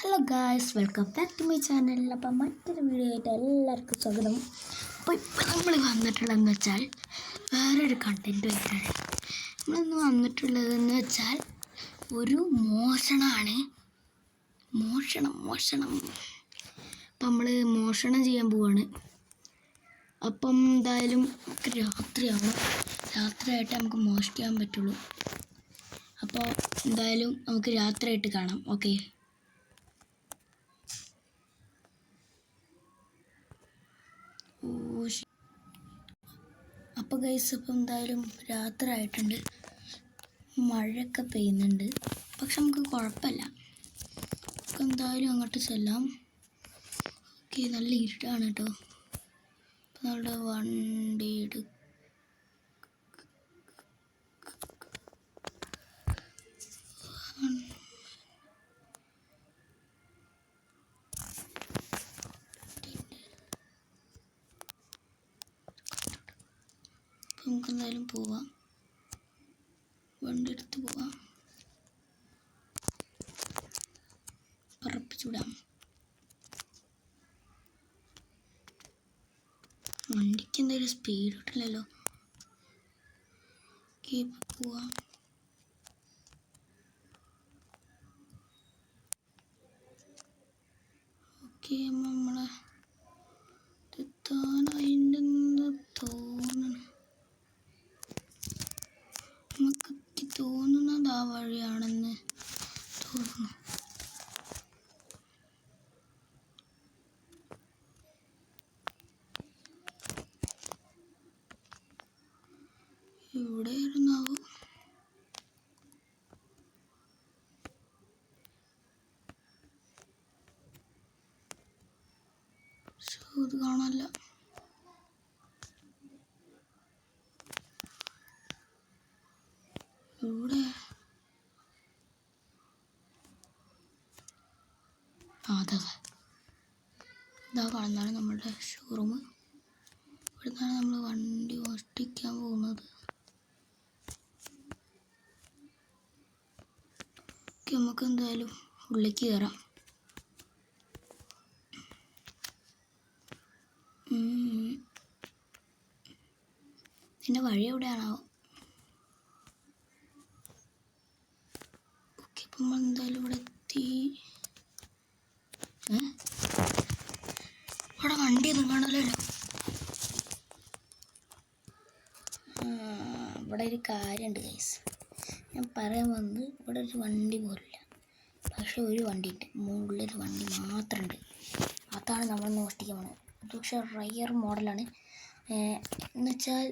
Hello guys, welcome back to my channel. അപ്പം മറ്റൊരു video ആയിട്ട് എല്ലാവർക്കും സ്വാഗതം. അപ്പോൾ ഇപ്പോൾ നമ്മൾ വന്നിട്ടുള്ളതെന്ന് വെച്ചാൽ വേറൊരു കണ്ടൻറ്റ് ആയിട്ടാണ്. നമ്മളിന്ന് വന്നിട്ടുള്ളതെന്ന് വെച്ചാൽ ഒരു മോഷണമാണ്. മോഷണം അപ്പം നമ്മൾ മോഷണം ചെയ്യാൻ പോവാണ്. അപ്പം എന്തായാലും നമുക്ക് രാത്രിയായിട്ട് നമുക്ക് മോഷ്ടിക്കാൻ പറ്റുള്ളൂ. അപ്പോൾ എന്തായാലും നമുക്ക് രാത്രിയായിട്ട് കാണാം. ഓക്കെ. അപ്പോൾ ഗൈസ്, അപ്പോൾ എന്തായാലും രാത്രി ആയിട്ടുണ്ട്, മഴയൊക്കെ പെയ്യുന്നുണ്ട്. പക്ഷെ നമുക്ക് കുഴപ്പമില്ല, നമുക്ക് എന്തായാലും അങ്ങോട്ട് ചെല്ലാം. ഓക്കെ, നല്ല ഇരുട്ടാണ് കേട്ടോ. അപ്പോൾ നമ്മുടെ വണ്ടി നമുക്ക് എന്തായാലും പോവാം, വണ്ടി എടുത്ത് പോവാം, പറപ്പിച്ചുവിടാം. വണ്ടിക്ക് എന്തായാലും സ്പീഡ് കിട്ടില്ലല്ലോ. ഓക്കെ, പോവാം. ഓക്കെ, നമ്മളെ എത്താനായിണ്ടെന്ന് തോന്നണം. നമുക്ക് തോന്നുന്നത് ആ വഴിയാണെന്ന് തോന്നുന്നു. ഇവിടെ ഇരുന്നാവോ? ഇത് കാണാനില്ല. ഇവിടെ അതെ, ഇതാ കാണുന്നതാണ് നമ്മളുടെ ഷോറൂം. ഇവിടുന്നാണ് നമ്മൾ വണ്ടി മോഷ്ടിക്കാൻ പോകുന്നത്. നമുക്ക് എന്തായാലും ഉള്ളിലേക്ക് കയറാം. ഇതിൻ്റെ വഴി എവിടെയാണോ? ഓക്കെ, അപ്പം നമ്മൾ എന്തായാലും ഇവിടെ എത്തി. ഇവിടെ വണ്ടി ഒന്നും കാണാമല്ലോ. ഇവിടെ ഒരു കാര്യമുണ്ട് ഗൈസ്, ഞാൻ പറയാൻ വന്നത്. ഇവിടെ ഒരു വണ്ടി പോലില്ല, പക്ഷെ ഒരു വണ്ടി ഉണ്ട്, മുകളിലൊരു വണ്ടി മാത്രമുണ്ട്. അതാണ് നമ്മൾ മോഷ്ടിക്കാൻ പോകുന്നത്. ഇത് പക്ഷേ റയർ മോഡലാണ്. എന്നുവെച്ചാൽ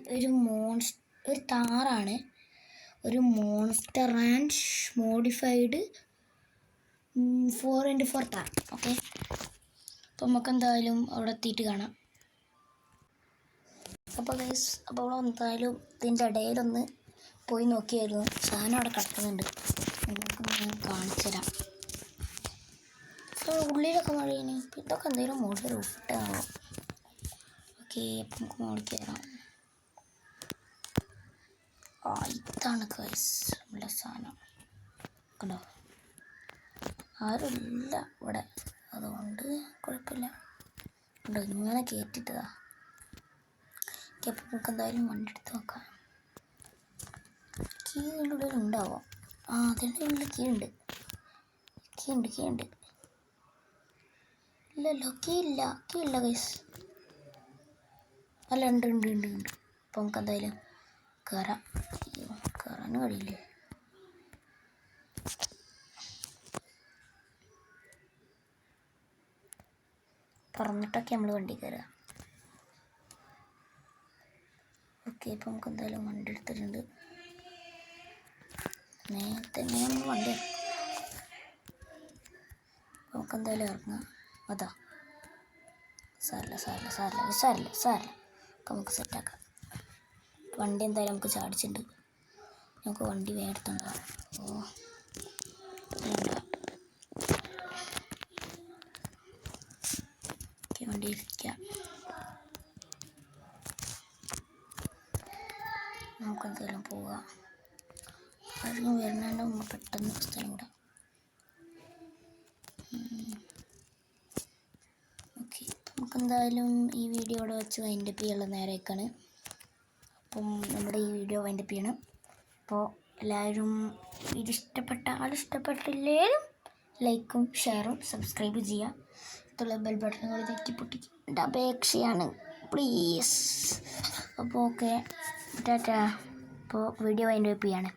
ഒരു താറാണ്, ഒരു monster and modified 4x4 Thar. Okay, അപ്പോൾ നമുക്ക് എന്തായാലും അവിടെ എത്തിയിട്ട് കാണാം. അപ്പോൾ ഗൈസ്, അപ്പോൾ അവിടെ എന്തായാലും ഇതിൻ്റെ ഇടയിലൊന്ന് പോയി നോക്കിയായിരുന്നു. സാധനം അവിടെ കിടക്കുന്നുണ്ട്, നിങ്ങൾക്ക് ഞാൻ കാണിച്ചു തരാം. ഉള്ളിലൊക്കെ മഴയാണ്. ഇതൊക്കെ എന്തെങ്കിലും മോഡൽ റൂഫിട്ടാണോ? ഓക്കെ, അപ്പം നമുക്ക് മോളിൽ കയറാം. ഇതാണ് ഗൈസ് നമ്മുടെ സാധനം. കണ്ടോ, ആരുമില്ല ഇവിടെ, അതുകൊണ്ട് കുഴപ്പമില്ല. കണ്ടോ, ഇങ്ങനെ കയറ്റിട്ടതാ. ഓക്കെ, അപ്പം നമുക്ക് എന്തായാലും വണ്ടി എടുത്ത് നോക്കാം. കീ ഇതിൻ്റെ ഉള്ളിൽ ഉണ്ടാവാം. അതിൻ്റെ ഉള്ളിൽ കീ ഉണ്ട്. ഇല്ലല്ലോ, കീ ഇല്ല ഗൈസ്. അല്ല, ഉണ്ട്. അപ്പോൾ നമുക്ക് എന്തായാലും കയറാൻ കഴിയില്ലേ? പറഞ്ഞിട്ടൊക്കെ നമ്മൾ വണ്ടി കയറുക. ഓക്കെ, ഇപ്പം നമുക്ക് എന്തായാലും വണ്ടി എടുത്തിട്ടുണ്ട്. നേരത്തെ നമ്മൾ വണ്ടി നമുക്ക് എന്തായാലും ഇറങ്ങാം. അതാ സാരില്ല നമുക്ക് സെറ്റാക്കാം. വണ്ടി എന്തായാലും നമുക്ക് ചാടിച്ചിട്ടുണ്ട്. നമുക്ക് വണ്ടി വേഗം എടുത്തുണ്ടാവും. വണ്ടി ഇരിക്കാം. നമുക്കെന്തെങ്കിലും പോവാം. ആരെങ്കിലും വരുന്നതിൻ്റെ മുമ്പ് പെട്ടെന്ന് സ്ഥലം വിടാം. നമുക്കെന്തായാലും ഈ വീഡിയോ ഇവിടെ വെച്ച് വൈൻഡപ്പ് ചെയ്യാനുള്ള നേരമൊക്കെയാണ്. അപ്പം നമ്മുടെ ഈ വീഡിയോ വൈൻഡപ്പ് ചെയ്യണം. അപ്പോൾ എല്ലാവരും ഇത് ഇഷ്ടപ്പെട്ടില്ലേലും ലൈക്കും ഷെയറും സബ്സ്ക്രൈബ് ചെയ്യുക. അടുത്തുള്ള ബെൽ ബട്ടണുകൾ തെറ്റിപ്പൊട്ടിക്കേണ്ട അപേക്ഷയാണ്, പ്ലീസ്. അപ്പോൾ ഓക്കെ, ടാറ്റാ. അപ്പോൾ വീഡിയോ വൈൻഡപ്പ് ചെയ്യാണ്.